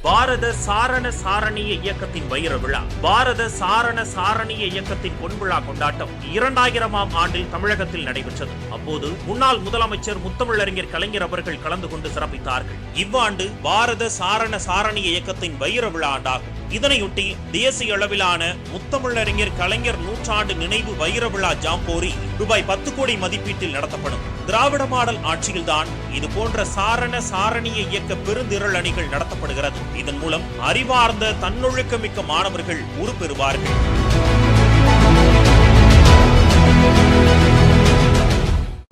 பாரத சாரண சாரணிய இயக்கத்தின் வைர விழா. பாரத சாரண சாரணிய இயக்கத்தின் பொன்விழா கொண்டாட்டம் 2000ஆம் ஆண்டில் தமிழகத்தில் நடைபெற்றது. அப்போது முன்னாள் முதலமைச்சர் முத்தமிழறிஞர் கலைஞர் அவர்கள் கலந்து கொண்டு சிறப்பித்தார்கள். இவ்வாண்டு பாரத சாரண சாரணிய இயக்கத்தின் வைர விழா ஆண்டாகும். இதனையொட்டி தேசிய அளவிலான முத்தமிழறிஞர் கலைஞர் நூற்றாண்டு நினைவு வைர விழா ஜாம்போரி ரூபாய் 10 கோடி மதிப்பீட்டில் நடத்தப்படும். திராவிட மாடல் ஆட்சியில்தான் இது போன்ற சாரண சாரணிய இயக்க பெருந்திரள் அணிகள் நடத்தப்படுகிறது. இதன் மூலம் அறிவார்ந்த தன்னொழுக்கமிக்க மாணவர்கள் உருப்பெறுவார்கள்.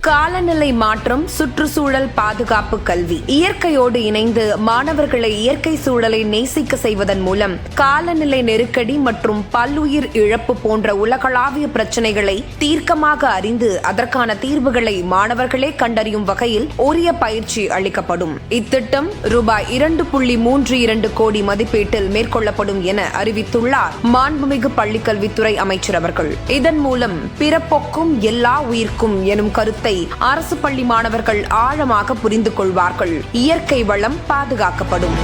காலநிலை மாற்றம், சுற்றுச்சூழல் பாதுகாப்பு, கல்வி. இயற்கையோடு இணைந்து மாணவர்களை இயற்கை சூழலை நேசிக்க செய்வதன் மூலம் காலநிலை நெருக்கடி மற்றும் பல்லுயிர் இழப்பு போன்ற உலகளாவிய பிரச்சனைகளை தீர்க்கமாக அறிந்து அதற்கான தீர்வுகளை மாணவர்களே கண்டறியும் வகையில் உரிய பயிற்சி அளிக்கப்படும். இத்திட்டம் ரூபாய் 2.32 கோடி மதிப்பீட்டில் மேற்கொள்ளப்படும் என அறிவித்துள்ளார் மாண்புமிகு பள்ளிக்கல்வித்துறை அமைச்சர் அவர்கள். இதன் மூலம் பிறப்பொக்கும் எல்லா உயிர்க்கும் எனும் கருத்தை அரசு பள்ளி மாணவர்கள் ஆழமாக புரிந்து கொள்வார்கள். இயற்கை வளம் பாதுகாக்கப்படும்.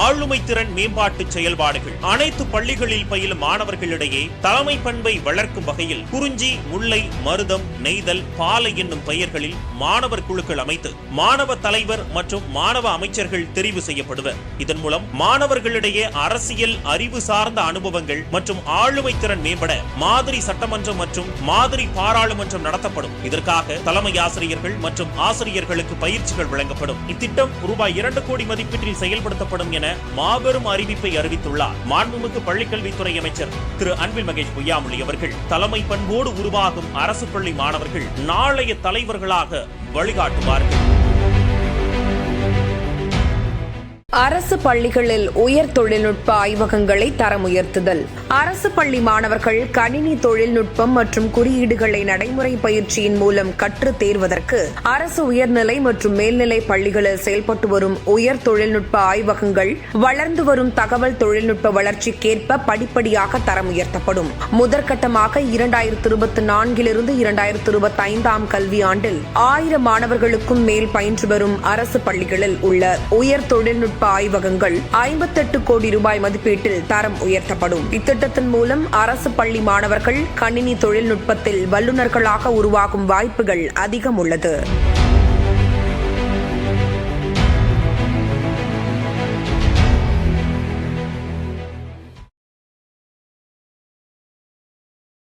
ஆளுமை திறன் மேம்பாட்டு செயல்பாடுகள். அனைத்து பள்ளிகளில் பயிலும் மாணவர்களிடையே தலைமை பண்பை வளர்க்கும் வகையில் குறிஞ்சி, முல்லை, மருதம், நெய்தல், பாலை என்னும் பெயர்களில் மாணவர் குழுக்கள் அமைத்து மாணவ தலைவர் மற்றும் மாணவ அமைச்சர்கள் தெரிவு செய்யப்படுவர். இதன் மூலம் மாணவர்களிடையே அரசியல் அறிவு சார்ந்த அனுபவங்கள் மற்றும் ஆளுமை திறன் மேம்பட மாதிரி சட்டமன்றம் மற்றும் மாதிரி பாராளுமன்றம் நடத்தப்படும். இதற்காக தலைமை ஆசிரியர்கள் மற்றும் ஆசிரியர்களுக்கு பயிற்சிகள் வழங்கப்படும். இத்திட்டம் ரூபாய் 2 கோடி மதிப்பீட்டில் செயல்படுத்தப்படும் என மாபெரும் அறிவிப்பை அறிவித்துள்ளார் மாண்புமிகு பள்ளிக்கல்வித்துறை அமைச்சர் திரு அன்பில் மகேஷ் பொய்யாமொழி அவர்கள். தலைமை பண்போடு உருவாகும் அரசு பள்ளி மாணவர்கள் நாளைய தலைவர்களாக வழிகாட்டுவார்கள். அரசு பள்ளிகளில் உயர் தொழில்நுட்ப ஆய்வகங்களை தரம் உயர்த்துதல். அரசு பள்ளி மாணவர்கள் கணினி தொழில்நுட்பம் மற்றும் குறியீடுகளை நடைமுறை பயிற்சியின் மூலம் கற்று தேர்வதற்கு அரசு உயர்நிலை மற்றும் மேல்நிலை பள்ளிகளில் செயல்பட்டு வரும் உயர் தொழில்நுட்ப ஆய்வகங்கள் வளர்ந்து வரும் தகவல் தொழில்நுட்ப வளர்ச்சிக்கேற்ப படிப்படியாக தரம் உயர்த்தப்படும். முதற்கட்டமாக 2024 2025 கல்வியாண்டில் 1000 மாணவர்களுக்கும் மேல் பயின்று வரும் அரசு பள்ளிகளில் உள்ள உயர் தொழில்நுட்ப ஆய்வகங்கள் 58 கோடி ரூபாய் மதிப்பீட்டில் தரம் உயர்த்தப்படும். இத்திட்டத்தின் மூலம் அரசு பள்ளி மாணவர்கள் கணினி தொழில்நுட்பத்தில் வல்லுநர்களாக உருவாகும் வாய்ப்புகள் அதிகம் உள்ளது.